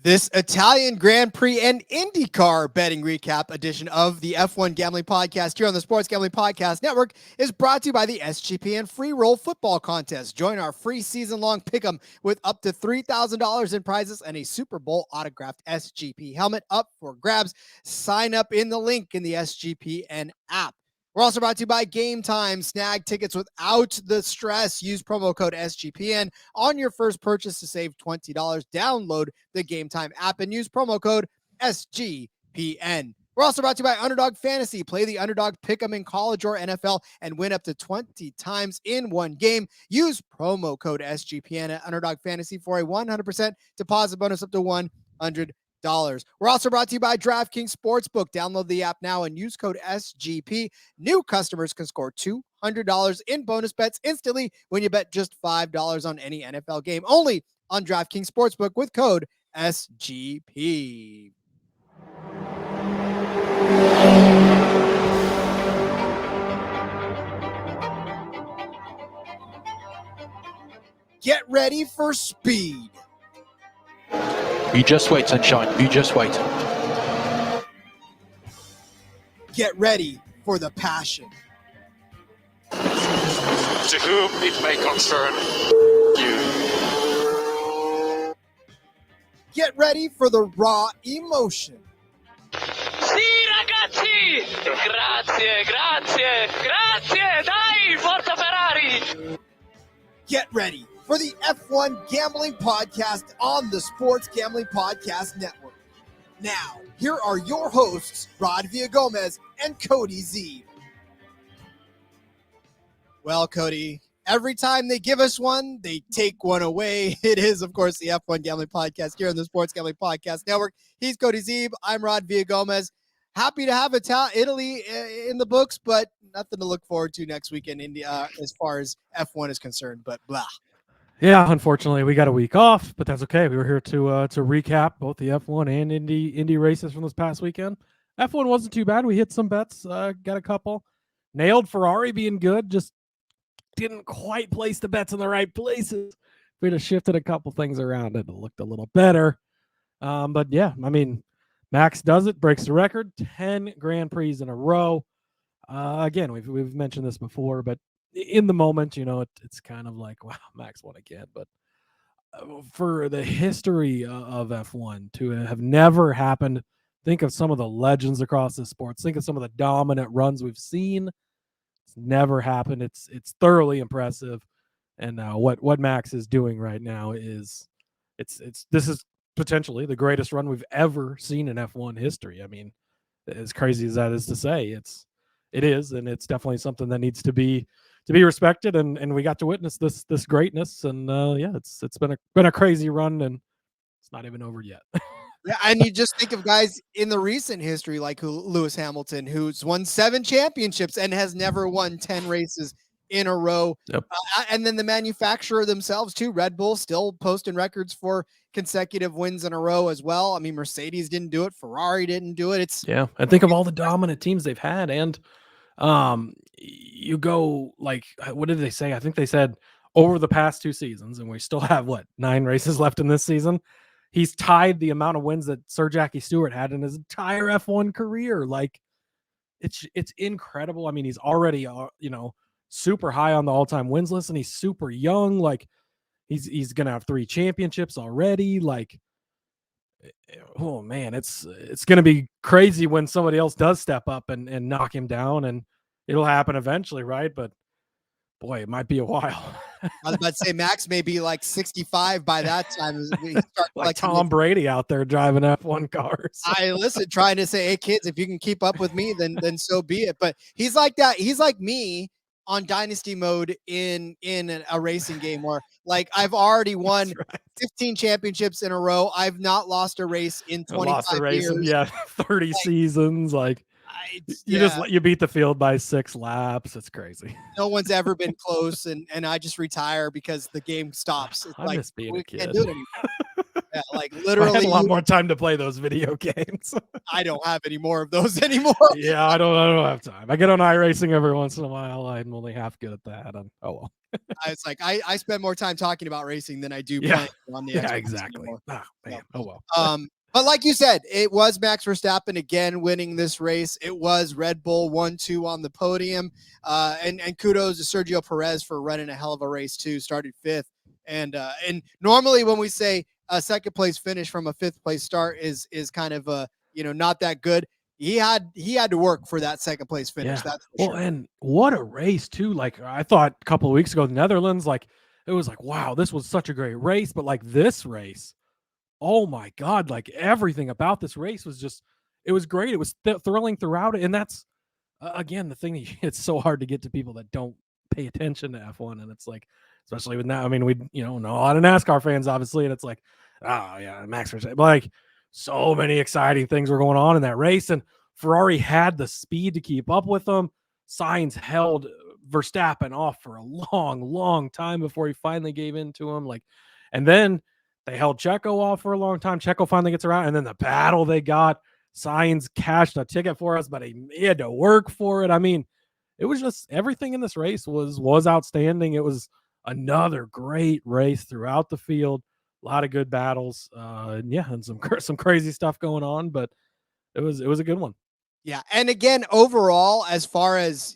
This Italian Grand Prix and IndyCar betting recap edition of the F1 Gambling Podcast here on the Sports Gambling Podcast Network is brought to you by the SGPN Free Roll Football Contest. Join our free season-long pick'em with up to $3,000 in prizes and a Super Bowl autographed SGP helmet up for grabs. Sign up in the link in the SGPN app. We're also brought to you by Gametime. Snag tickets without the stress. Use promo code SGPN on your first purchase to save $20. Download the Gametime app and use promo code SGPN. We're also brought to you by Underdog Fantasy. Play the Underdog Pick'em in college or NFL and win up to 20 times in one game. Use promo code SGPN at Underdog Fantasy for a 100% deposit bonus up to $100. We're also brought to you by DraftKings Sportsbook. Download the app now and use code SGP. New customers can score $200 in bonus bets instantly when you bet just $5 on any NFL game. Only on DraftKings Sportsbook with code SGP. Get ready for speed. You just wait, sunshine. You just wait. Get ready for the passion. To whom it may concern you. Get ready for the raw emotion. Sì, ragazzi! Grazie! Dai, forza Ferrari! Get ready for the F1 Gambling Podcast on the Sports Gambling Podcast Network. Now, here are your hosts, Rod Villagomez and Cody Zeeb. Well, Cody, every time they give us one, they take one away. It is, of course, the F1 Gambling Podcast here on the Sports Gambling Podcast Network. He's Cody Zeeb. I'm Rod Villagomez. Happy to have Italy in the books, but nothing to look forward to next weekend as far as F1 is concerned, but blah. Yeah, unfortunately, we got a week off, but that's okay. We were here to recap both the F1 and Indy races from this past weekend. F1 wasn't too bad. We hit some bets, got a couple. Nailed Ferrari being good, just didn't quite place the bets in the right places. We'd have shifted a couple things around, it looked a little better. But yeah, I mean, Max does it, breaks the record, 10 Grand Prix in a row. Again, we've mentioned this before, but in the moment, you know, it's kind of like, wow, Max won again. But for the history of F1 to have never happened, think of some of the legends across the sports. Think of some of the dominant runs we've seen. It's never happened. It's thoroughly impressive. And what Max is doing right now is this is potentially the greatest run we've ever seen in F1 history. I mean, as crazy as that is to say, it is, and it's definitely something that needs to be respected, and we got to witness this greatness, and yeah, it's been a crazy run, and it's not even over yet. Yeah, and you just think of guys in the recent history like Lewis Hamilton, who's won 7 championships and has never won 10 races in a row. Yep. And then the manufacturer themselves too, Red Bull, still posting records for consecutive wins in a row as well. I mean, Mercedes didn't do it, Ferrari didn't do it. And think of all the dominant teams they've had, and you go like, what did they say? I think they said over the past 2 seasons, and we still have 9 races left in this season. He's tied the amount of wins that Sir Jackie Stewart had in his entire F1 career. Like, it's incredible. I mean, he's already super high on the all-time wins list, and he's super young. Like, he's gonna have 3 championships already. Like, oh man, it's gonna be crazy when somebody else does step up and knock him down, and it'll happen eventually, right? But boy, it might be a while. I was about to say Max may be like 65 by that time. We start like Tom Brady out there driving F1 cars. I listen, trying to say, hey kids, if you can keep up with me, then so be it. But he's like that. He's like me on dynasty mode in a racing game where, like, I've already won 15 championships in a row. I've not lost a race in 25 years. Yeah, 30 seasons. Like, you beat the field by 6 laps. It's crazy. No one's ever been close, and I just retire because the game stops. It's I like, miss being a kid. Can't do it anymore. Yeah, like I had literally, a lot more time to play those video games. I don't have any more of those anymore. Yeah, I don't have time. I get on iRacing every once in a while. I'm only half good at that. Oh well. It's like I spend more time talking about racing than I do Yeah. playing on the Yeah, Xbox exactly. anymore. Ah, man. Oh well. But like you said, it was Max Verstappen again winning this race. It was Red Bull 1-2 on the podium. And kudos to Sergio Perez for running a hell of a race too, started fifth. And normally when we say a second place finish from a fifth place start is kind of not that good. He had to work for that second place finish. Yeah. That's for Well, sure. and what a race too. Like I thought a couple of weeks ago, the Netherlands, like it was like, wow, this was such a great race. But like this race, oh my God, like everything about this race was just, it was great. It was thrilling throughout it. And that's, again, the thing that it's so hard to get to people that don't pay attention to F1. And it's like, especially with now, I mean, we, know a lot of NASCAR fans, obviously. And it's like, oh yeah, Max Verstappen. Like so many exciting things were going on in that race. And Ferrari had the speed to keep up with them. Sainz held Verstappen off for a long, long time before he finally gave in to him. Like, and then they held Checo off for a long time. Checo finally gets around, and then the battle they got. Sainz cashed a ticket for us, but he had to work for it. I mean, it was just everything in this race was outstanding. It was another great race throughout the field. A lot of good battles. And some crazy stuff going on, but it was a good one. Yeah. And again, overall, as far as,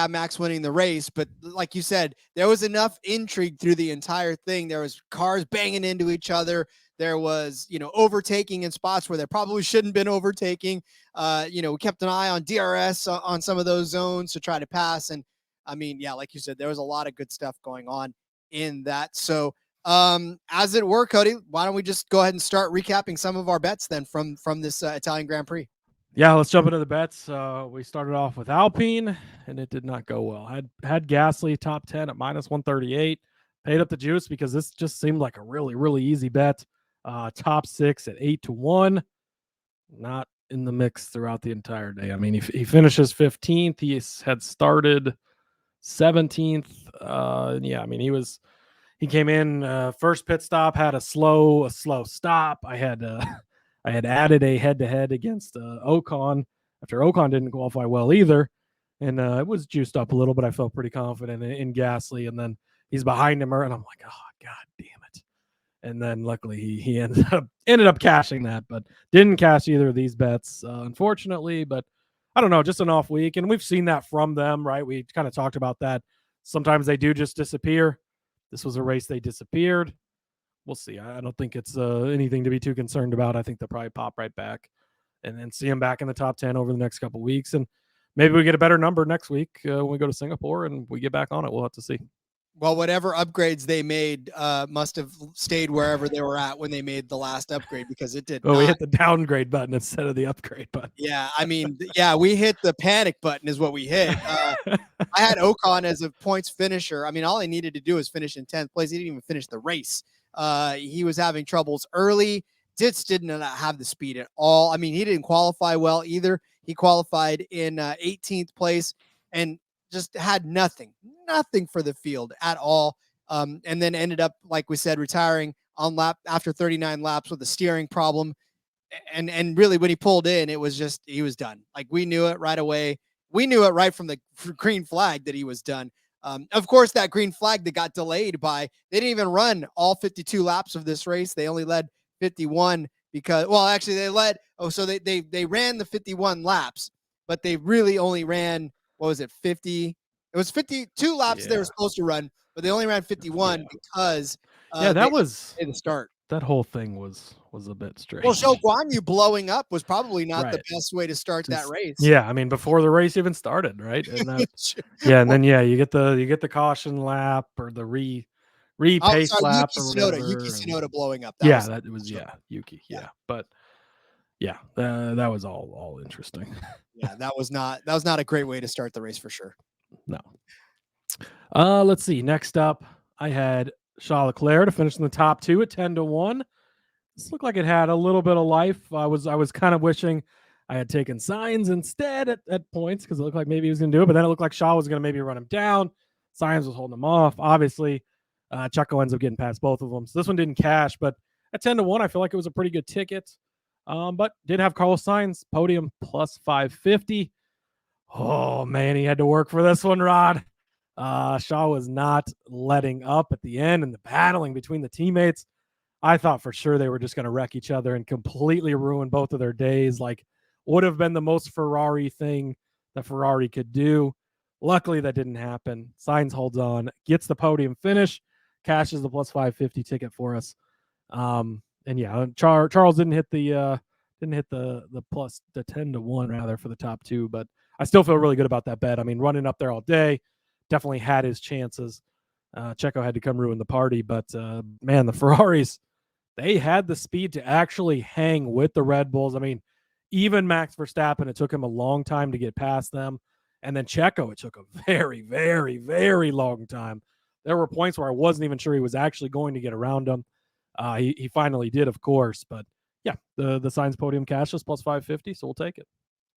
Max winning the race, but like you said, there was enough intrigue through the entire thing. There was cars banging into each other. There was, overtaking in spots where there probably shouldn't been overtaking. We kept an eye on DRS on some of those zones to try to pass. And I mean, yeah, like you said, there was a lot of good stuff going on in that. So as it were, Cody, why don't we just go ahead and start recapping some of our bets then from this Italian Grand Prix? Yeah, let's jump into the bets. We started off with Alpine, and it did not go well. Had Gasly top 10 at minus 138. Paid up the juice because this just seemed like a really, really easy bet. Top 6 at 8-1. Not in the mix throughout the entire day. I mean, he finishes 15th. He had started 17th. I mean, he came in first pit stop, had a slow stop. I had added a head-to-head against Ocon after Ocon didn't qualify well either. And it was juiced up a little, but I felt pretty confident in Gasly. And then he's behind him, and I'm like, oh, God damn it. And then luckily he ended up cashing that, but didn't cash either of these bets, unfortunately. But I don't know, just an off week. And we've seen that from them, right? We kind of talked about that. Sometimes they do just disappear. This was a race they disappeared. We'll see. I don't think it's anything to be too concerned about. I think they'll probably pop right back and then see them back in the top 10 over the next couple of weeks. And maybe we get a better number next week when we go to Singapore and we get back on it. We'll have to see. Well, whatever upgrades they made must have stayed wherever they were at when they made the last upgrade, because it did. We hit the downgrade button instead of the upgrade button. Yeah, I mean, we hit the panic button is what we hit. I had Ocon as a points finisher. I mean, all he needed to do was finish in 10th place. He didn't even finish the race. He was having troubles early. Ditz didn't have the speed at all. I mean, he didn't qualify well either. He qualified in 18th place and just had nothing for the field at all. And then ended up, like we said, retiring on lap after 39 laps with a steering problem. And really when he pulled in, it was just, he was done. Like we knew it right away. We knew it right from the green flag that he was done. Of course, that green flag that got delayed they didn't even run all 52 laps of this race. They only led 51 because, well, actually they ran the 51 laps, but they really only ran, 50? It was 52 laps they were supposed to run, but they only ran 51 because that was the start. That whole thing was a bit strange. Well, Zhou Guanyu blowing up was probably not the best way to start that race. Yeah, I mean before the race even started, right? And and then you get the caution lap or the pace lap Yuki or whatever. Yuki Tsunoda blowing up. That was Yuki. Yeah. But that was all interesting. Yeah, that was not a great way to start the race for sure. No. Let's see. Next up, I had Charles Leclerc to finish in the top 2 at 10-1. This looked like it had a little bit of life. I was kind of wishing I had taken Sainz instead at points because it looked like maybe he was going to do it, but then it looked like Shaw was going to maybe run him down. Sainz was holding him off. Obviously, Checo ends up getting past both of them. So this one didn't cash, but At 10-1, I feel like it was a pretty good ticket. But did have Carlos Sainz podium plus 550. Oh man, he had to work for this one, Rod. Shaw was not letting up at the end, and the battling between the teammates. I thought for sure they were just going to wreck each other and completely ruin both of their days. Like, would have been the most Ferrari thing that Ferrari could do. Luckily, that didn't happen. Sainz holds on, gets the podium finish, cashes the plus 550 ticket for us. And yeah, Charles didn't hit the plus the 10-1 rather for the top two, but I still feel really good about that bet. I mean, running up there all day, definitely had his chances. Checo had to come ruin the party, but man, the Ferraris, they had the speed to actually hang with the Red Bulls. I mean, even Max Verstappen, it took him a long time to get past them. And then Checo, it took a very, very, very long time. There were points where I wasn't even sure he was actually going to get around him. He finally did, of course. But yeah, the Sainz podium cashes plus 550, so we'll take it.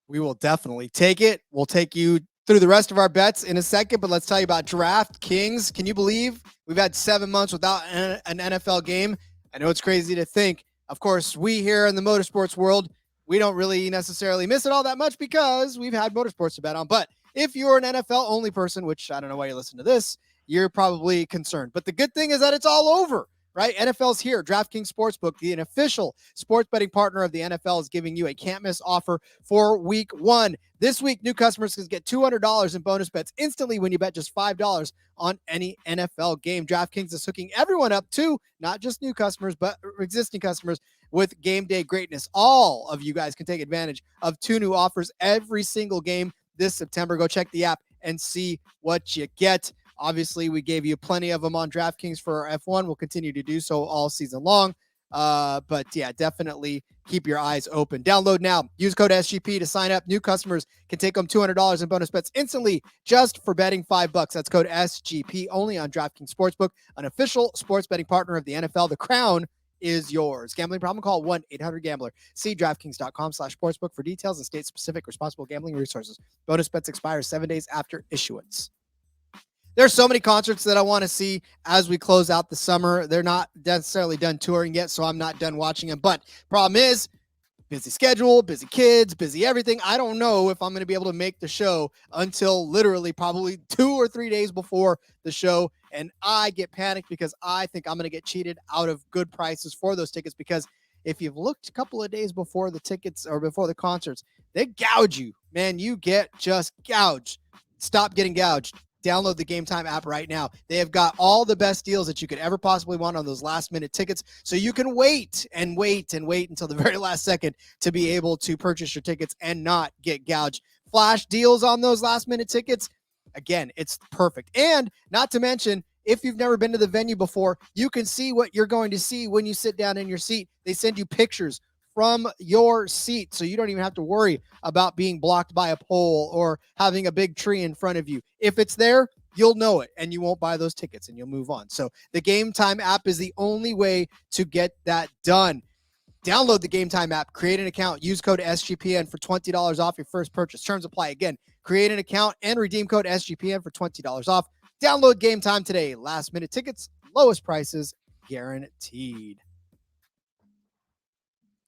We will definitely take it. We'll take you through the rest of our bets in a second, but let's tell you about DraftKings. Can you believe we've had 7 months without an NFL game? I know it's crazy to think. Of course, we here in the motorsports world, we don't really necessarily miss it all that much because we've had motorsports to bet on. But if you're an NFL only person, which I don't know why you listen to this, you're probably concerned. But the good thing is that it's all over, right? NFL's here. DraftKings Sportsbook, the official sports betting partner of the NFL, is giving you a can't miss offer for week 1. This week, new customers can get $200 in bonus bets instantly when you bet just $5 on any NFL game. DraftKings is hooking everyone up too, not just new customers, but existing customers with game day greatness. All of you guys can take advantage of 2 new offers every single game this September. Go check the app and see what you get. Obviously, we gave you plenty of them on DraftKings for our F1. We'll continue to do so all season long. But yeah, definitely keep your eyes open. Download now. Use code SGP to sign up. New customers can take home $200 in bonus bets instantly just for betting $5. That's code SGP only on DraftKings Sportsbook, an official sports betting partner of the NFL. The crown is yours. Gambling problem? Call 1-800-GAMBLER. See DraftKings.com/sportsbook for details and state-specific responsible gambling resources. Bonus bets expire 7 days after issuance. There's so many concerts that I want to see as we close out the summer. They're not necessarily done touring yet, so I'm not done watching them. But problem is, busy schedule, busy kids, busy everything. I don't know if I'm going to be able to make the show until literally probably 2 or 3 days before the show. And I get panicked because I think I'm going to get cheated out of good prices for those tickets, because if you've looked a couple of days before the tickets or before the concerts, they gouge you, man. You get just gouged. Stop getting gouged. Download the Gametime app right now. They have got all the best deals that you could ever possibly want on those last-minute tickets, so you can wait and wait and wait until the very last second to be able to purchase your tickets and not get gouged. Flash deals on those last-minute tickets. Again, it's perfect. And not to mention, if you've never been to the venue before, you can see what you're going to see when you sit down in your seat. They send you pictures from your seat, so you don't even have to worry about being blocked by a pole or having a big tree in front of you. If it's there, you'll know it, and you won't buy those tickets, and you'll move on. So the Gametime app is the only way to get that done. Download the Gametime app, create an account, use code SGPN for $20 off your first purchase. Terms apply. Again, create an account and redeem code SGPN for $20 off. Download Gametime today. Last minute tickets, lowest prices guaranteed.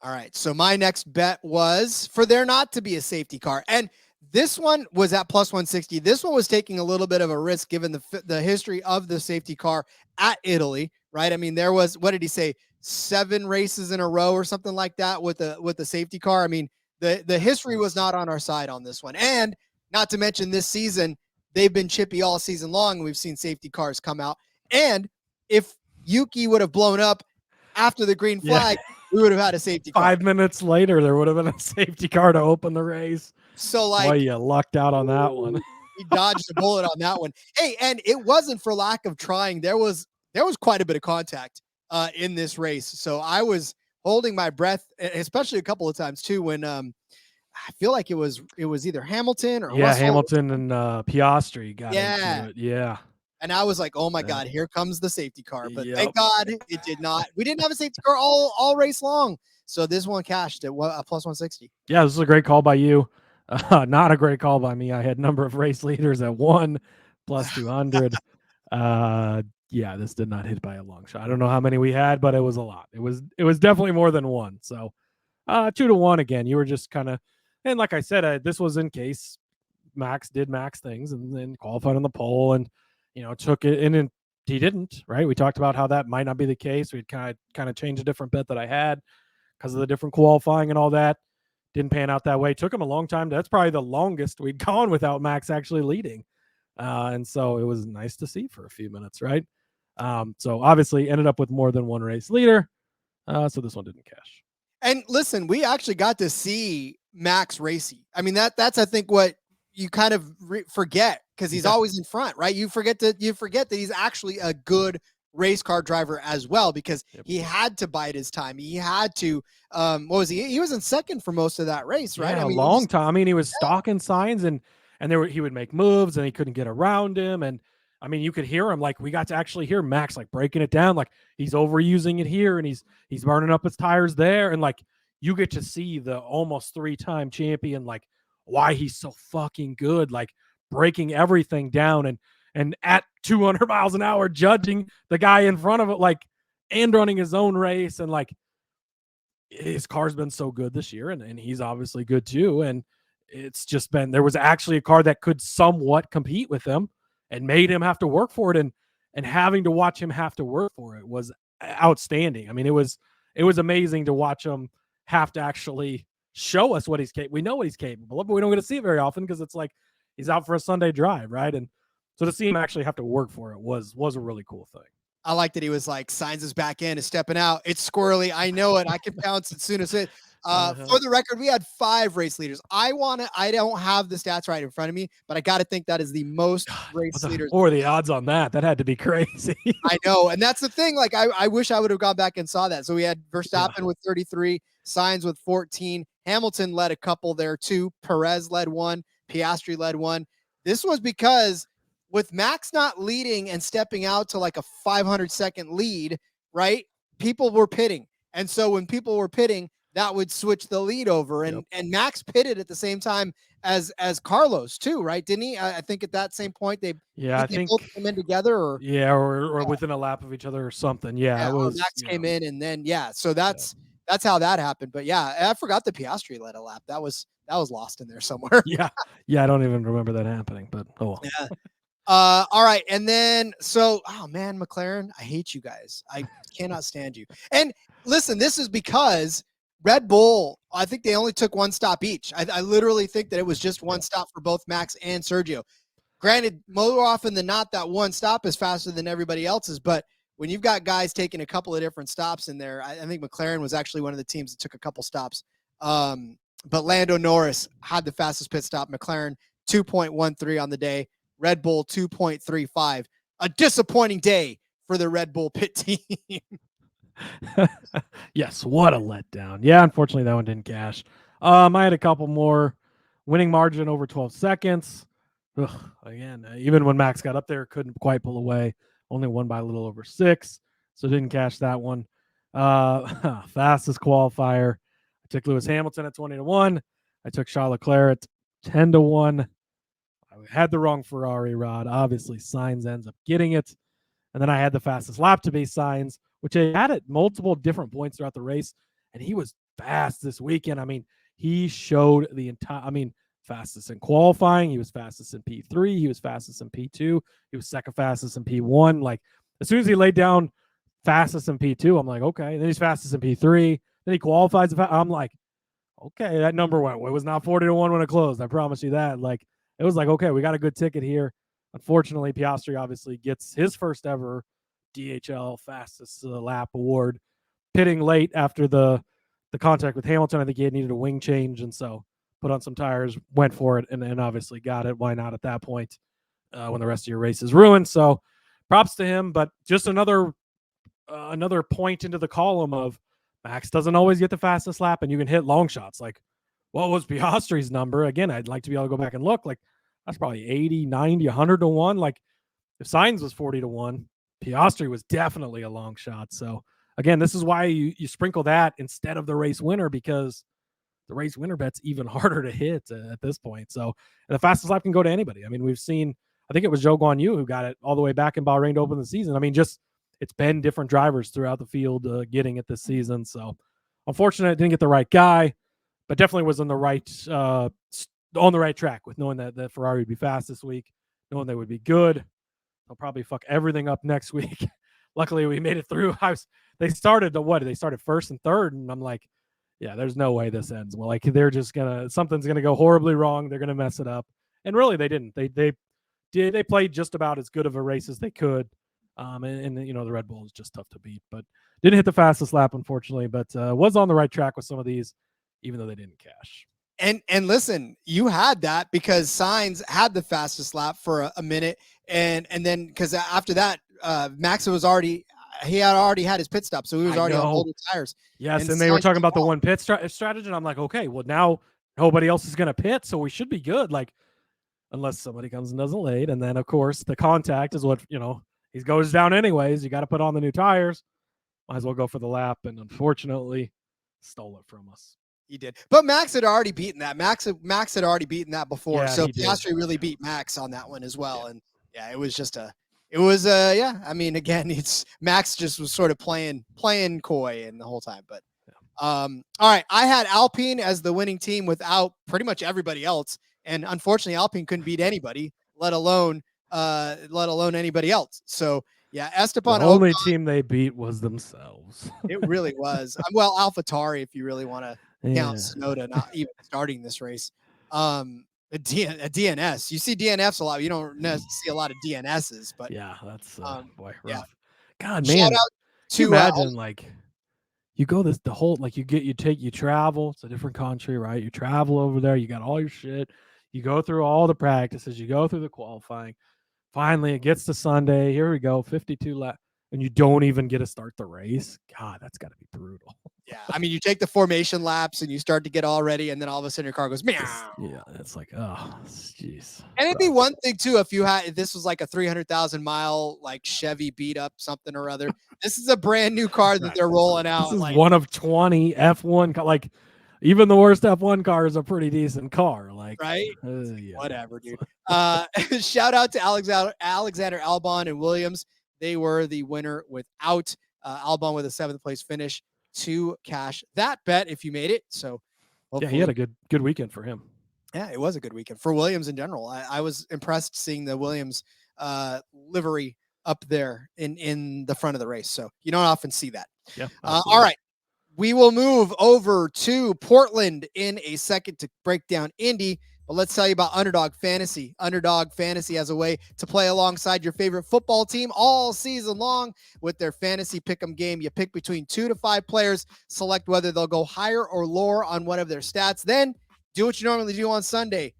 All right, so my next bet was for there not to be a safety car. And this one was at plus 160. This one was taking a little bit of a risk given the history of the safety car at Italy, right? I mean, there was, what did he say, 7 races in a row or something like that with the safety car. I mean, the history was not on our side on this one. And not to mention this season, they've been chippy all season long. We've seen safety cars come out. And if Yuki would have blown up after the green flag, we would have had a safety car. 5 minutes later, there would have been a safety car to open the race. So, like, boy, you lucked out on that one. He dodged a bullet on that one. Hey, and it wasn't for lack of trying. There was quite a bit of contact in this race. So I was holding my breath, especially a couple of times too, when I feel like it was either Hamilton or Russell. Hamilton and Piastri got into it. Yeah. And I was like, oh my God, here comes the safety car. But thank God it did not. We didn't have a safety car all race long. So this one cashed at plus 160. Yeah, this is a great call by you. Not a great call by me. I had a number of race leaders at 1 plus 200. yeah, this did not hit by a long shot. I don't know how many we had, but it was a lot. It was definitely more than one. So 2-1 again. You were just kind of, and like I said, this was in case Max did Max things and then qualified on the pole and took it in, and he didn't. Right? We talked about how that might not be the case. We'd kind of changed a different bet that I had because of the different qualifying and all that. Didn't pan out that way. Took him a long time. That's probably the longest we'd gone without Max actually leading. And so it was nice to see for a few minutes, right? So obviously ended up with more than one race leader. So this one didn't cash. And listen, we actually got to see Max racing. I mean, that's I think what you kind of forget, because he's always in front, right? You forget that he's actually a good race car driver as well, because he had to bide his time. He had to what was he was in second for most of that race, right? Yeah, I mean, a long time. I mean, he was stalking signs and he would make moves and he couldn't get around him. And I mean, you could hear him, like we got to actually hear Max like breaking it down, like he's overusing it here and he's burning up his tires there, and like you get to see the almost 3-time champion, like why he's so fucking good, like breaking everything down and at 200 miles an hour judging the guy in front of it, like, and running his own race. And like his car's been so good this year, and he's obviously good too. And it's just been, there was actually a car that could somewhat compete with him and made him have to work for it. And having to watch him have to work for it was outstanding. I mean, it was amazing to watch him have to actually show us what he's capable. We know what he's capable of, but we don't get to see it very often because it's like he's out for a Sunday drive, right? And so to see him actually have to work for it was a really cool thing. I like that he was like, signs his back end is stepping out. It's squirrely. I know it. I can bounce as soon as it. For the record, we had 5 race leaders. I don't have the stats right in front of me, but I got to think that is the most race leaders. Or the odds on that had to be crazy. I know. And that's the thing. Like, I wish I would have gone back and saw that. So we had Verstappen with 33, Sainz with 14. Hamilton led a couple there too. Perez led 1. Piastri led 1. This was because with Max not leading and stepping out to like a 500-second lead, right? People were pitting. And so when people were pitting, that would switch the lead over. And Max pitted at the same time as Carlos too, right? Didn't he? I think at that same point they both came in together, or within a lap of each other or something. Yeah, it was, Max came in, and then so that's how that happened. But yeah, I forgot the Piastri led a lap. That was lost in there somewhere. yeah, I don't even remember that happening, but oh well. Yeah. All right. And then, oh man, McLaren, I hate you guys. I cannot stand you. And listen, this is because Red Bull, I think they only took 1 stop each. I literally think that it was just 1 stop for both Max and Sergio. Granted, more often than not, that 1 stop is faster than everybody else's, but when you've got guys taking a couple of different stops in there, I think McLaren was actually one of the teams that took a couple stops. But Lando Norris had the fastest pit stop. McLaren 2.13 on the day. Red Bull 2.35. A disappointing day for the Red Bull pit team. Yes, what a letdown. Yeah, unfortunately that one didn't cash. I had a couple more. Winning margin over 12 seconds. Again, even when Max got up there, couldn't quite pull away. Only won by a little over 6, so didn't cash that one. Fastest qualifier. I took Lewis Hamilton at 20-1. I took Charles Leclerc at 10-1. I had the wrong Ferrari rod. Obviously, Sainz ends up getting it. And then I had the fastest lap to be Sainz, which I had at multiple different points throughout the race. And he was fast this weekend. I mean, he showed fastest in qualifying. He was fastest in P3. He was fastest in P2. He was second fastest in P1. Like, as soon as he laid down fastest in P2, I'm like, okay. And then he's fastest in P3. Then he qualifies. I'm like, okay, that number went. It was not 40-1 when it closed. I promise you that. Like, it was like, okay, we got a good ticket here. Unfortunately, Piastri obviously gets his first ever DHL fastest lap award, pitting late after the contact with Hamilton. I think he had needed a wing change, and so put on some tires, went for it, and obviously got it. Why not at that point when the rest of your race is ruined? So props to him, but just another point into the column of Max doesn't always get the fastest lap, and you can hit long shots. Like, what was Piastri's number? Again, I'd like to be able to go back and look. Like, that's probably 80, 90, 100-1. Like, if Sainz was 40-1, Piastri was definitely a long shot. So, again, this is why you sprinkle that instead of the race winner, because the race winner bet's even harder to hit at this point. So, and the fastest lap can go to anybody. I mean, we've seen I think it was Zhou Guanyu who got it all the way back in Bahrain to open the season. I mean, just it's been different drivers throughout the field getting it this season. So unfortunately, I didn't get the right guy, but definitely was on the right track with knowing that Ferrari would be fast this week, knowing they would be good. They'll probably fuck everything up next week. Luckily, we made it through. They started They started first and third, and I'm like, yeah, there's no way this ends well. Like they're just something's gonna go horribly wrong. They're gonna mess it up, and really they didn't. They played just about as good of a race as they could. And the Red Bull is just tough to beat, but didn't hit the fastest lap, unfortunately, but was on the right track with some of these, even though they didn't cash. And listen, you had that because Sainz had the fastest lap for a minute, and then because after that, Max had already had his pit stop, so he was already on older tires. Yes, and they were talking about the one pit strategy, and I'm like, okay, well now nobody else is going to pit, so we should be good. Like, unless somebody comes and doesn't late, and then of course the contact is what he goes down anyways. You got to put on the new tires. Might as well go for the lap, and unfortunately, stole it from us. He did, but Max had already beaten that. Max had already beaten that before, Yeah, so Piastri really beat Max on that one as well. Yeah. And yeah, it was I mean, again, it's Max just was sort of playing coy in the whole time. But all right, I had Alpine as the winning team without pretty much everybody else, and unfortunately, Alpine couldn't beat anybody, let alone anybody else. So yeah, Esteban. The only team they beat was themselves. It really was. Well, AlphaTauri, if you really want to count Tsunoda not even starting this race. A DNS. You see DNFs a lot. You don't see a lot of DNSs, but yeah, that's rough. Yeah. God, Shout man. out to you imagine you go the whole you travel. It's a different country, right? You travel over there. You got all your shit. You go through all the practices. You go through the qualifying. Finally, it gets to Sunday. Here we go, 52 laps, and you don't even get to start the race. God, that's got to be brutal. Yeah, I mean, you take the formation laps and you start to get all ready, and then all of a sudden your car goes meow. Yeah, it's like, oh, jeez. And it'd be one thing too if this was like a 300,000 mile like Chevy beat up something or other. This is a brand new car that they're rolling out. This is one of 20 F1. Like, even the worst F1 car is a pretty decent car. Like, right? Yeah. Whatever, dude. Shout out to Alexander Albon and Williams. They were the winner without Albon with a 7th place finish to cash that bet if you made it. So yeah, he had a good weekend for him. Yeah, it was a good weekend for Williams in general. I was impressed seeing the Williams livery up there in the front of the race. So you don't often see that. Yeah. All right. We will move over to Portland in a second to break down Indy. But let's tell you about Underdog Fantasy. Underdog Fantasy has a way to play alongside your favorite football team all season long with their fantasy pick'em game. You pick between 2 to 5 players, select whether they'll go higher or lower on one of their stats. Then do what you normally do on Sunday.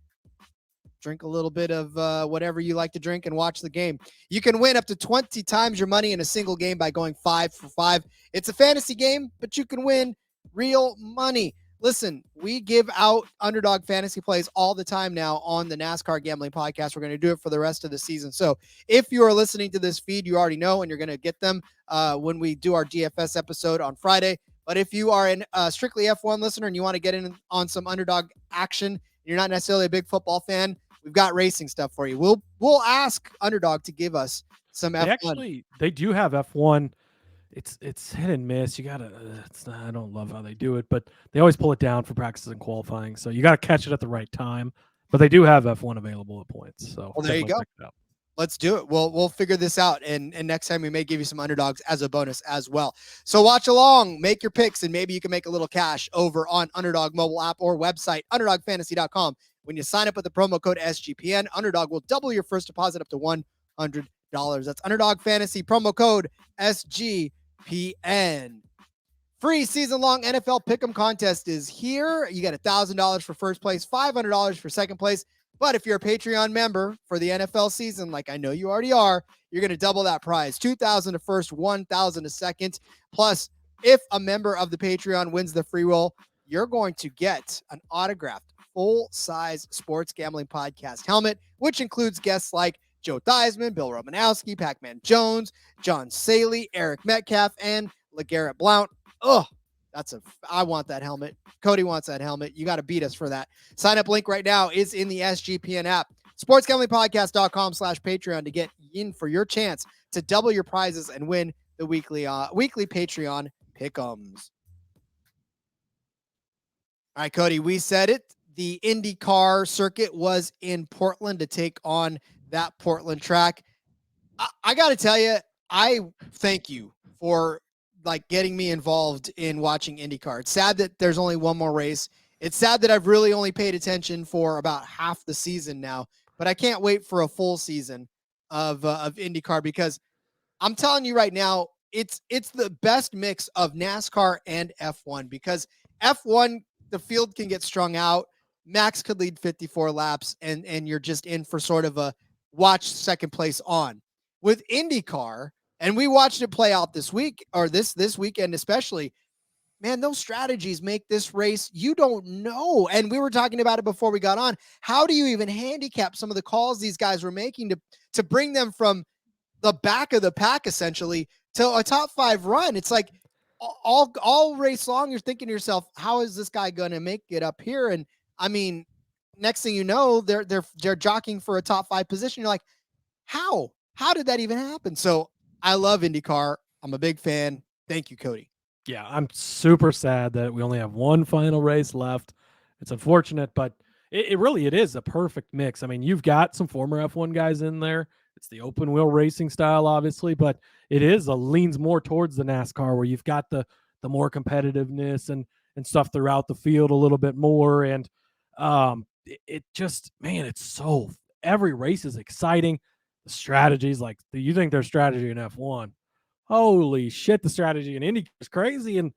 Drink a little bit of whatever you like to drink and watch the game. You can win up to 20 times your money in a single game by going 5 for 5. It's a fantasy game, but you can win real money. Listen, we give out Underdog fantasy plays all the time now on the NASCAR Gambling Podcast. We're going to do it for the rest of the season. So if you are listening to this feed, you already know, and you're going to get them when we do our DFS episode on Friday. But if you are a strictly F1 listener and you want to get in on some Underdog action, you're not necessarily a big football fan, we've got racing stuff for you. We'll ask Underdog to give us some F1. They do have F1. It's hit and miss. You gotta. I don't love how they do it, but they always pull it down for practices and qualifying. So you gotta catch it at the right time. But they do have F1 available at points. So well, there you go. Let's do it. We'll figure this out, and next time we may give you some Underdogs as a bonus as well. So watch along, make your picks, and maybe you can make a little cash over on Underdog mobile app or website, UnderdogFantasy.com. When you sign up with the promo code SGPN, Underdog will double your first deposit up to $100. That's Underdog Fantasy promo code SGPN. Free season-long NFL Pick'em contest is here. You get $1,000 for first place, $500 for second place. But if you're a Patreon member for the NFL season, like I know you already are, you're going to double that prize. $2,000 to first, $1,000 to second. Plus, if a member of the Patreon wins the free roll, you're going to get an autographed full-size sports gambling podcast helmet, which includes guests like Joe Theismann, Bill Romanowski, Pac-Man Jones, John Saley, Eric Metcalf, and LeGarrette Blount. I want that helmet. Cody wants that helmet. You got to beat us for that. Sign up link right now is in the SGPN app. sportsgamblingpodcast.com/Patreon to get in for your chance to double your prizes and win the weekly Patreon pick'ems. All right, Cody, we said it. The IndyCar circuit was in Portland to take on that Portland track. I got to tell you, I thank you for getting me involved in watching IndyCar. It's sad that there's only one more race. It's sad that I've really only paid attention for about half the season now, but I can't wait for a full season of IndyCar because I'm telling you right now, it's the best mix of NASCAR and F1 because F1, the field can get strung out. Max could lead 54 laps and you're just in for sort of a watch second place on. With IndyCar, and we watched it play out this week or this weekend especially, man, those strategies make this race, you don't know. And we were talking about it before we got on. How do you even handicap some of the calls these guys were making to bring them from the back of the pack essentially to a top 5 run? It's like all race long, you're thinking to yourself, how is this guy going to make it up here? And I mean, next thing you know, they're jockeying for a top 5 position. You're like, how did that even happen? So I love IndyCar. I'm a big fan. Thank you, Cody. Yeah, I'm super sad that we only have one final race left. It's unfortunate, but it really is a perfect mix. I mean, you've got some former F1 guys in there. It's the open wheel racing style, obviously, but it leans more towards the NASCAR where you've got the more competitiveness and stuff throughout the field a little bit more. And it just, man, it's so, every race is exciting. The strategies, like you think there's strategy in F1. Holy shit, the strategy in Indy is crazy. And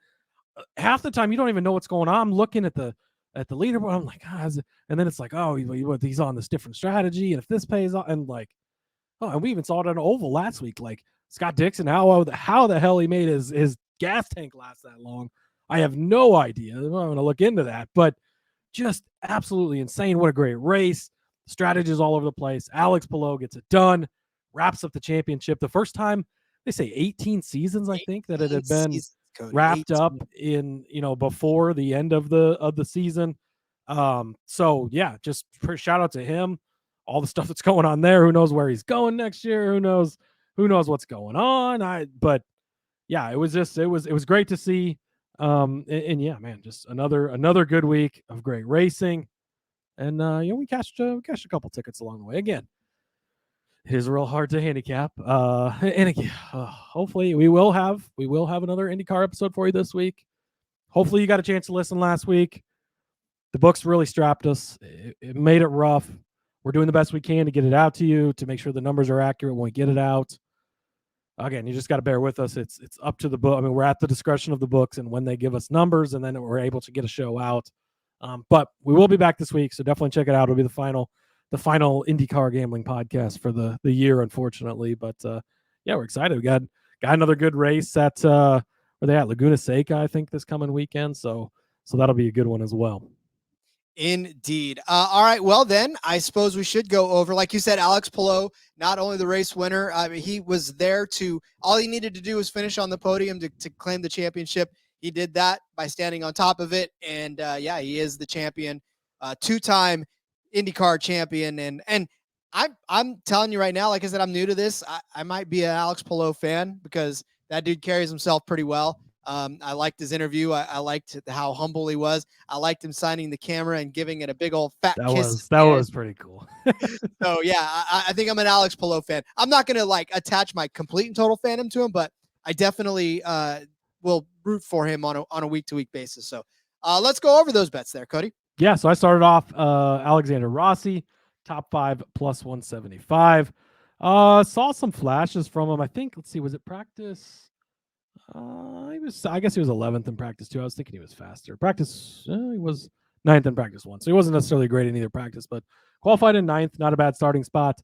half the time you don't even know what's going on. I'm looking at the leaderboard. I'm like, and then it's like, oh, he's on this different strategy. And if this pays off, and like, oh, and we even saw it on Oval last week. Like Scott Dixon, how the hell he made his gas tank last that long. I have no idea. I'm going to look into that, but just absolutely insane. What a great race. Strategies all over the place. Alex Palou gets it done, wraps up the championship. The first time, they say 18 seasons, I think, that it had been wrapped up in, before the end of the season. So yeah, just shout out to him. All the stuff that's going on there. Who knows where he's going next year? Who knows what's going on? But yeah, it was great to see. And yeah, man, just another good week of great racing. And we cashed a couple tickets along the way. Again, it is real hard to handicap. And again, hopefully we will have another IndyCar episode for you this week. Hopefully you got a chance to listen last week. The books really strapped us. It made it rough. We're doing the best we can to get it out to you, to make sure the numbers are accurate when we get it out. Again, you just got to bear with us. It's up to the book. I mean, we're at the discretion of the books and when they give us numbers, and then we're able to get a show out. But we will be back this week, so definitely check it out. It'll be the final IndyCar gambling podcast for the year, unfortunately. But yeah, we're excited. We got another good race at where they at Laguna Seca, I think, this coming weekend. So that'll be a good one as well. Indeed. All right. Well, then I suppose we should go over, like you said, Alex Palou, not only the race winner, he was there all he needed to do was finish on the podium to claim the championship. He did that by standing on top of it. And yeah, he is the champion, 2-time IndyCar champion. And I'm telling you right now, like I said, I'm new to this. I might be an Alex Palou fan because that dude carries himself pretty well. I liked his interview. I liked how humble he was. I liked him signing the camera and giving it a big old fat kiss. That was pretty cool. So yeah, I think I'm an Alex Palou fan. I'm not going to attach my complete and total fandom to him, but I definitely will root for him on a week-to-week basis. So let's go over those bets there, Cody. Yeah, so I started off Alexander Rossi, top 5 plus 175. Saw some flashes from him. I think, let's see, was it practice? I guess he was 11th in practice too. I was thinking he was faster. Practice, he was 9th in practice 1. So he wasn't necessarily great in either practice, but qualified in 9th, not a bad starting spot.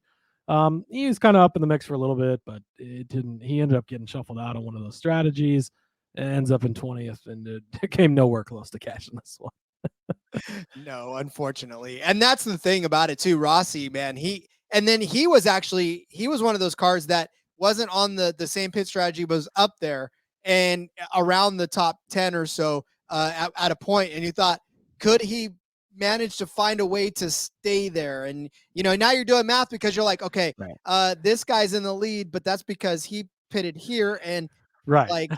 He was kind of up in the mix for a little bit, but he ended up getting shuffled out on one of those strategies. Ends up in 20th, and it came nowhere close to cashing this one. No, unfortunately. And that's the thing about it too. Rossi, man, he was one of those cars that wasn't on the same pit strategy, but was up there and around the top 10 or so at a point. And you thought, could he managed to find a way to stay there. And, now you're doing math because you're like, okay, Right. this guy's in the lead, but that's because he pitted here. And Right.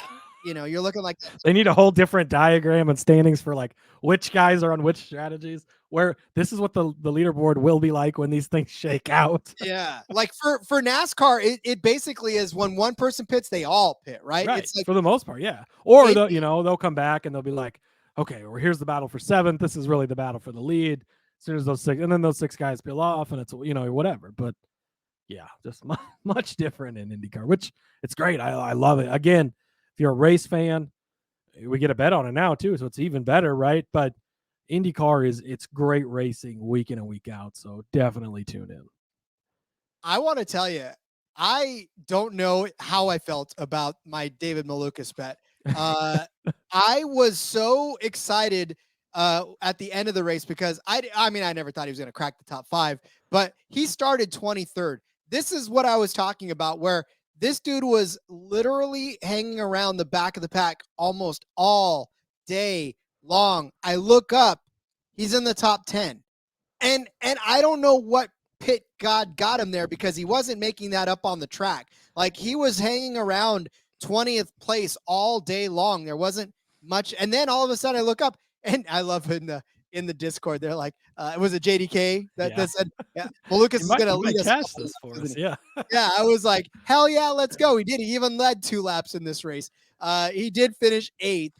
you're looking like They need a whole different diagram and standings for like which guys are on which strategies. Where this is what the leaderboard will be like when these things shake out. yeah, like for NASCAR, it basically is when one person pits, they all pit, right? Right. It's like For the most part, yeah. Or It- they'll come back and they'll be like, okay, well, here's the battle for 7th. This is really the battle for the lead. As soon as those 6, and then those 6 guys peel off, and it's whatever. But yeah, just much different in IndyCar, which it's great. I love it. Again, if you're a race fan, we get a bet on it now too, so it's even better, right? But IndyCar it's great racing week in and week out, so definitely tune in. I want to tell you, I don't know how I felt about my David Malukas bet. I was so excited at the end of the race because I never thought he was going to crack the top 5, but he started 23rd. This is what I was talking about, where this dude was literally hanging around the back of the pack almost all day long. I look up, he's in the top 10. And I don't know what pit God got him there, because he wasn't making that up on the track. Like, he was hanging around 20th place all day long. There wasn't much. And then all of a sudden I look up, and I love in the Discord, they're like, it was a JDK that said, yeah, Malukas is going to lead us. Catch this for us. Yeah. Yeah, I was like, hell yeah, let's go. He did. He even led 2 laps in this race. He did finish 8th.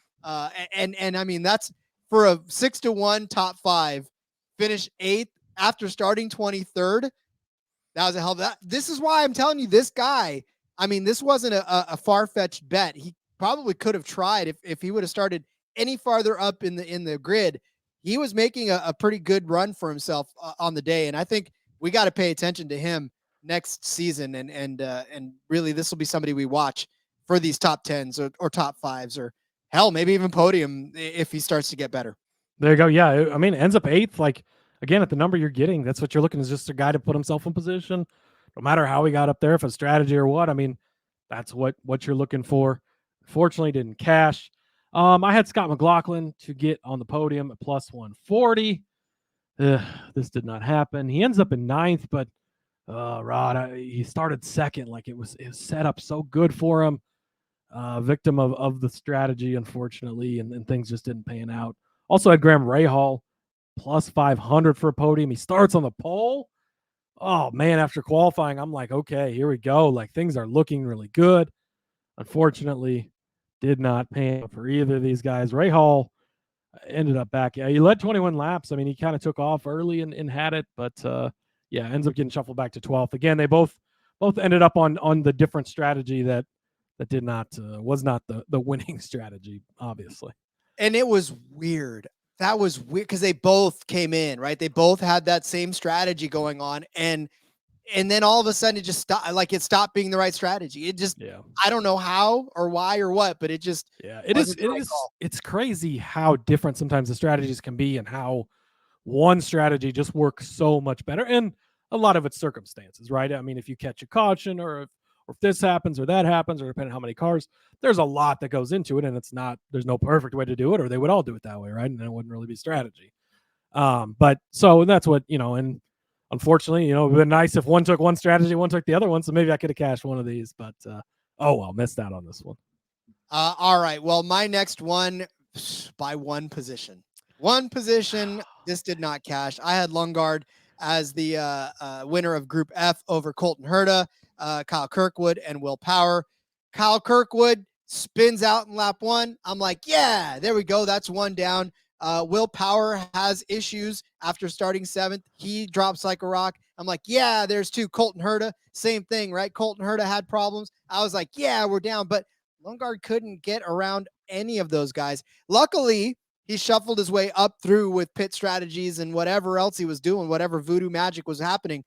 And I mean, that's for a 6-1 top 5, finish 8th after starting 23rd. That was a hell of that. This is why I'm telling you, this guy, I mean, this wasn't a far-fetched bet. He probably could have tried if he would have started any farther up in the grid. He was making a pretty good run for himself on the day. And I think we got to pay attention to him next season. And really, this will be somebody we watch for these top 10s or top 5s, or hell, maybe even podium if he starts to get better. There you go. Yeah. I mean, it ends up 8th. Like, again, at the number you're getting, that's what you're looking, is just a guy to put himself in position, no matter how he got up there, if it's strategy or what. I mean, that's what you're looking for. Fortunately, didn't cash. I had Scott McLaughlin to get on the podium at plus 140. This did not happen. He ends up in 9th, but Rod, he started 2nd. Like, it was set up so good for him. Victim of the strategy, unfortunately, and things just didn't pan out. Also had Graham Rahal plus 500 for a podium. He starts on the pole. Oh man, after qualifying, I'm like, okay, here we go. Like, things are looking really good. Unfortunately, did not pan out for either of these guys. Rahal ended up back. Yeah, he led 21 laps. I mean, he kind of took off early and had it, but ends up getting shuffled back to 12th. Again, they both ended up on the different strategy that did not was not the winning strategy, obviously. And it was weird. That was weird because they both came in, right? They both had that same strategy going on, and then all of a sudden it just stopped. Like, it stopped being the right strategy. It just, I don't know how or why or what, but it just, it is. It's crazy how different sometimes the strategies can be, and how one strategy just works so much better. And a lot of it's circumstances, right? I mean, if you catch a caution, or if this happens or that happens, or depending on how many cars, there's a lot that goes into it, and there's no perfect way to do it, or they would all do it that way, right? And then it wouldn't really be strategy. But so that's what, and unfortunately, it would have been nice if one took one strategy, one took the other one, so maybe I could have cashed one of these, but oh well, missed out on this one. All right. Well, my next one, by one position, this did not cash. I had Lundgaard as the winner of Group F over Colton Herta, Kyle Kirkwood, and Will Power. Kyle Kirkwood spins out in lap 1. I'm like, yeah, there we go. That's one down. Will Power has issues after starting 7th. He drops like a rock. I'm like, yeah, there's 2. Colton Herta, same thing, right? Colton Herta had problems. I was like, yeah, we're down. But Lundgaard couldn't get around any of those guys. Luckily, he shuffled his way up through with pit strategies and whatever else he was doing, whatever voodoo magic was happening.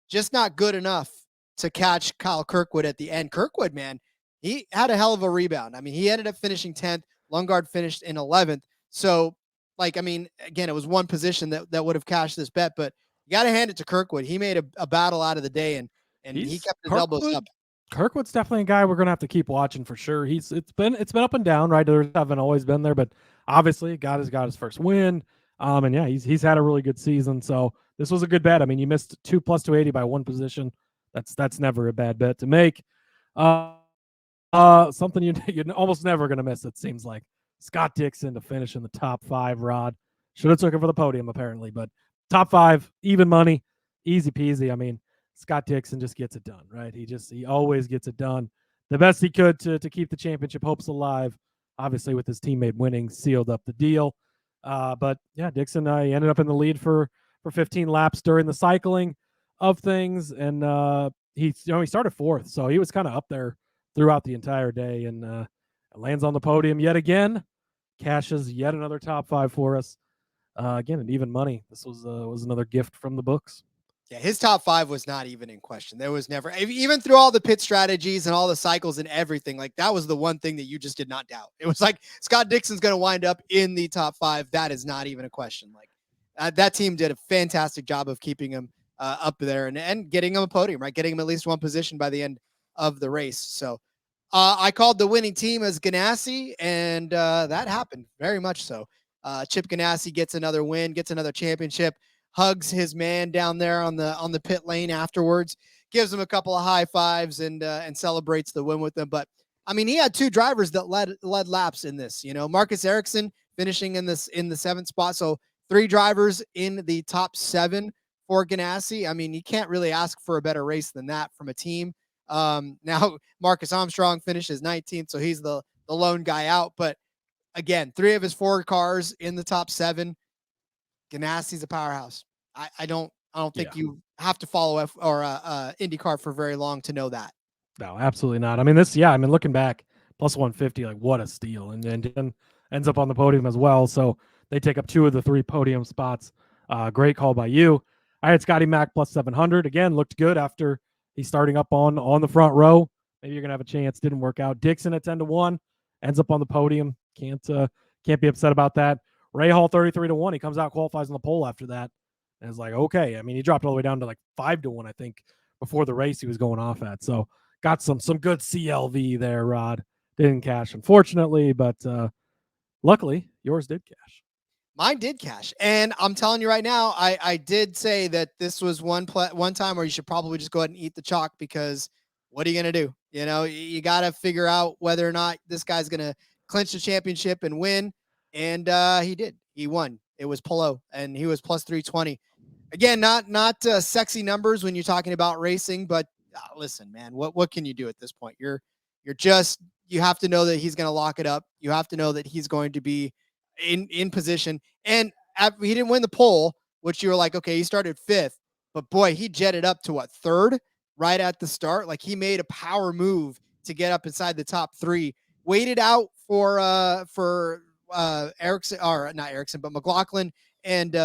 Just not good enough to catch Kyle Kirkwood at the end. Kirkwood, man, he had a hell of a rebound. I mean, he ended up finishing 10th. Lundgaard finished in 11th. So, like, I mean, again, it was one position that would have cashed this bet, but you got to hand it to Kirkwood. He made a battle out of the day, and he kept his elbows up. Kirkwood's definitely a guy we're gonna have to keep watching for sure. It's been up and down, right? There haven't always been there, but obviously got his first win. And yeah, he's had a really good season. So this was a good bet. I mean, you missed 2 plus 280 by one position. That's never a bad bet to make. Something you're almost never going to miss, it seems like. Scott Dixon to finish in the top 5, Rod. Should have took it for the podium, apparently, but top 5, even money, easy peasy. I mean, Scott Dixon just gets it done, right? He always gets it done. The best he could to keep the championship hopes alive. Obviously, with his teammate winning, sealed up the deal. But yeah, Dixon, he ended up in the lead for 15 laps during the cycling of things, and he started 4th, so he was kind of up there throughout the entire day, and lands on the podium yet again, cashes yet another top 5 for us. Again, and even money. This was another gift from the books. Yeah, his top 5 was not even in question. There was never, even through all the pit strategies and all the cycles and everything, like that was the one thing that you just did not doubt. It was like Scott Dixon's going to wind up in the top 5. That is not even a question. Like that team did a fantastic job of keeping him up there and getting him a podium, right? Getting him at least one position by the end of the race. So I called the winning team as Ganassi, and that happened very much so. Chip Ganassi gets another win, gets another championship, hugs his man down there on the pit lane afterwards, gives him a couple of high fives, and celebrates the win with them. But I mean, he had 2 drivers that led laps in this. You know, Marcus Ericsson finishing in the 7th spot, so 3 drivers in the top 7 for Ganassi. I mean, you can't really ask for a better race than that from a team. Now Marcus Armstrong finishes 19th, so he's the lone guy out. But again, 3 of his 4 cars in the top 7. Ganassi's a powerhouse. I don't think you have to follow IndyCar for very long to know that. No, absolutely not. I mean, looking back, plus 150, like what a steal. And then ends up on the podium as well. So they take up 2 of the 3 podium spots. Great call by you. I had Scotty Mac plus 700. Again, looked good after he's starting up on the front row. Maybe you're going to have a chance. Didn't work out. Dixon at 10-1 ends up on the podium. Can't be upset about that. Ray Hall 33-1. He comes out, qualifies on the pole after that. And it's like, okay. I mean, he dropped all the way down to like 5-1, I think, before the race he was going off at. So got some good CLV there, Rod. Didn't cash, unfortunately, but luckily yours did cash. Mine did cash. And I'm telling you right now, I did say that this was one time where you should probably just go ahead and eat the chalk, because what are you going to do? You know, you got to figure out whether or not this guy's going to clinch the championship and win. And he did. He won. It was Palou, and he was plus 320. Again, not sexy numbers when you're talking about racing, but listen, man, what can you do at this point? You have to know that he's going to lock it up. You have to know that he's going to be in position. And he didn't win the pole, which you were like, okay, he started 5th, but boy, he jetted up to 3rd right at the start. Like, he made a power move to get up inside the top 3, waited out for Ericsson, or not Ericsson, but McLaughlin and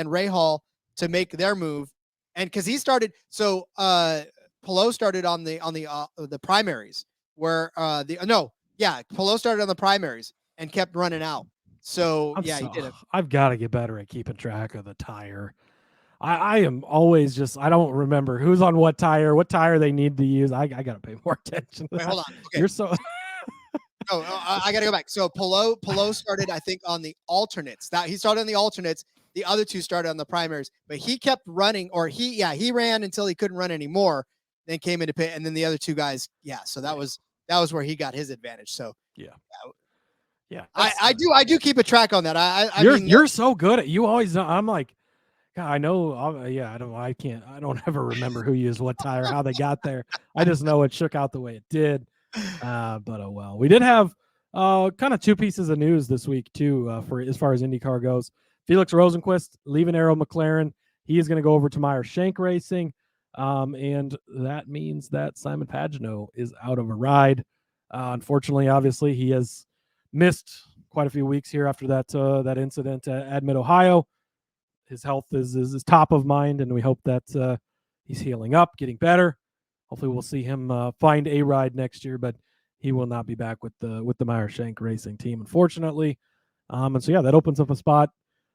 Ray Hall to make their move. And because he started, so Palou started on the primaries where Palou started on the primaries and kept running out. So he did it. I've got to get better at keeping track of the tire. I am always I don't remember who's on what tire they need to use. I got to pay more attention to that. Hold on. Okay. You're so... I got to go back. So Palou started, I think, on the alternates. He started on the alternates. The other 2 started on the primaries, but he kept running, or he ran until he couldn't run anymore, then came into pit, and then the other 2 guys. Yeah. So that was where he got his advantage. So yeah. I do keep a track on that. You're so good at, you always know. I'm like, God, I know. I don't ever remember who used what tire, how they got there. I just know it shook out the way it did. But oh well. We did have kind of 2 pieces of news this week too, for as far as IndyCar goes. Felix Rosenquist leaving Arrow McLaren. He is going to go over to Meyer Shank Racing, and that means that Simon Pagenaud is out of a ride. Unfortunately, obviously, he has missed quite a few weeks here after that incident at Mid-Ohio. His health is top of mind, and we hope that he's healing up, getting better. Hopefully, we'll see him find a ride next year, but he will not be back with the Meyer Shank Racing team, unfortunately. And so that opens up a spot.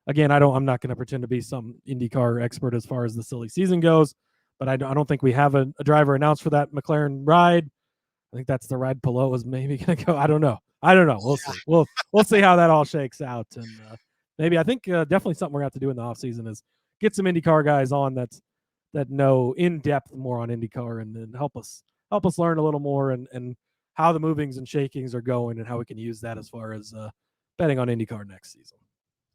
Again, I'm not going to pretend to be some IndyCar expert as far as the silly season goes, but I don't think we have a driver announced for that McLaren ride. I think that's the ride Palou is maybe going to go. I don't know. We'll see. We'll see how that all shakes out. And maybe I think definitely something we're going to have to do in the off season is get some IndyCar guys on that know in depth more on IndyCar and help us learn a little more and how the movings and shakings are going and how we can use that as far as betting on IndyCar next season.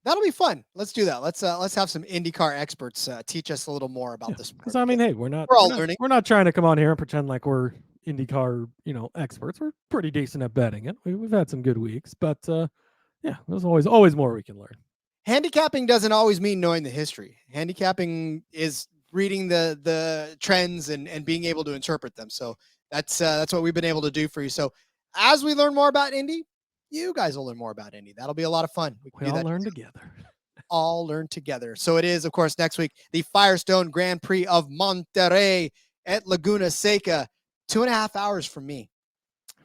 That'll be fun. Let's do that. Let's have some IndyCar experts teach us a little more about this. Because I mean, hey, we're all learning. We're not trying to come on here and pretend like we're IndyCar, experts. We're pretty decent at betting it. We've had some good weeks, but yeah, there's always more we can learn. Handicapping doesn't always mean knowing the history. Handicapping is reading the trends and being able to interpret them. So that's what we've been able to do for you. So as we learn more about Indy, you guys will learn more about Indy. That'll be a lot of fun. We all learn together. All learn together. So it is, of course, next week, the Firestone Grand Prix of Monterrey at Laguna Seca. 2.5 hours from me.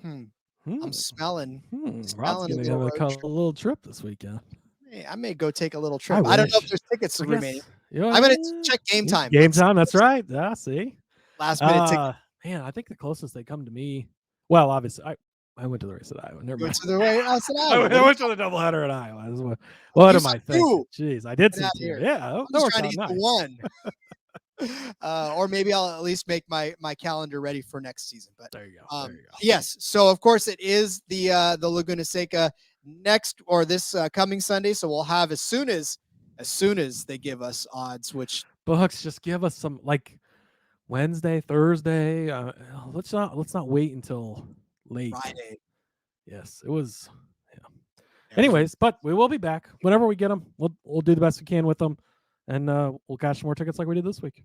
I'm smelling. Rod's going to have a little trip this weekend. Hey, I may go take a little trip. I don't know if there's tickets remaining. I'm going to check Gametime. Gametime, that's right. Yeah, see. Last minute ticket. Man, I think the closest they come to me. Well, obviously, I went to the race at Iowa. Never mind. I went to the doubleheader at Iowa. What am I thinking? Jeez, I did see two. Yeah, I was trying to get the one. Or maybe I'll at least make my calendar ready for next season. But there you go. Yes. So of course it is the Laguna Seca next or this coming Sunday. So we'll have as soon as they give us odds, which Bucks just give us some like Wednesday, Thursday. Let's not wait until late. Friday. Yes, it was. Yeah. Anyways, but we will be back whenever we get them. We'll do the best we can with them, and we'll cash more tickets like we did this week.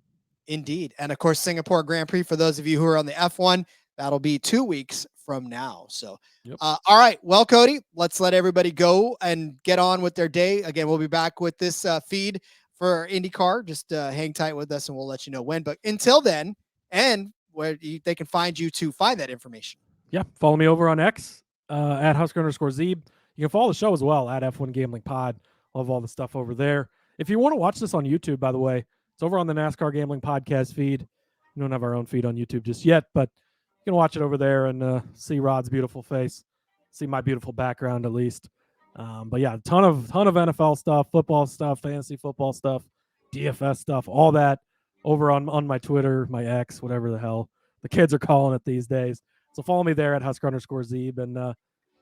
Indeed, and of course, Singapore Grand Prix for those of you who are on the F1. That'll be 2 weeks from now. So, yep. All right. Well, Cody, let's let everybody go and get on with their day. Again, we'll be back with this feed for IndyCar. Just hang tight with us, and we'll let you know when. But until then, and where they can find you to find that information. Yeah, follow me over on X at Husker_Zeeb. You can follow the show as well at F1 Gambling Pod. I'll have all the stuff over there. If you want to watch this on YouTube, by the way, it's over on the NASCAR Gambling Podcast feed. We don't have our own feed on YouTube just yet, but you can watch it over there and see Rod's beautiful face, see my beautiful background at least. But yeah, a ton of NFL stuff, football stuff, fantasy football stuff, DFS stuff, all that over on my Twitter, my X, whatever the hell the kids are calling it these days. So follow me there at Husker_Zeeb, and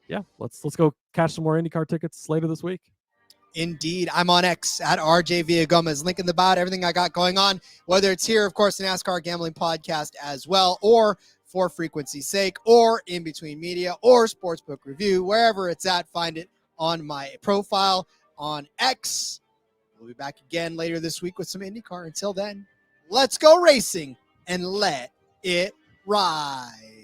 yeah, let's go catch some more IndyCar tickets later this week. Indeed. I'm on X at RJ Villagomez. Link in the bio, everything I got going on, whether it's here, of course, the NASCAR Gambling Podcast as well, or for frequency's sake, or in between media, or Sportsbook Review, wherever it's at, find it on my profile on X. We'll be back again later this week with some IndyCar. Until then, let's go racing and let it ride.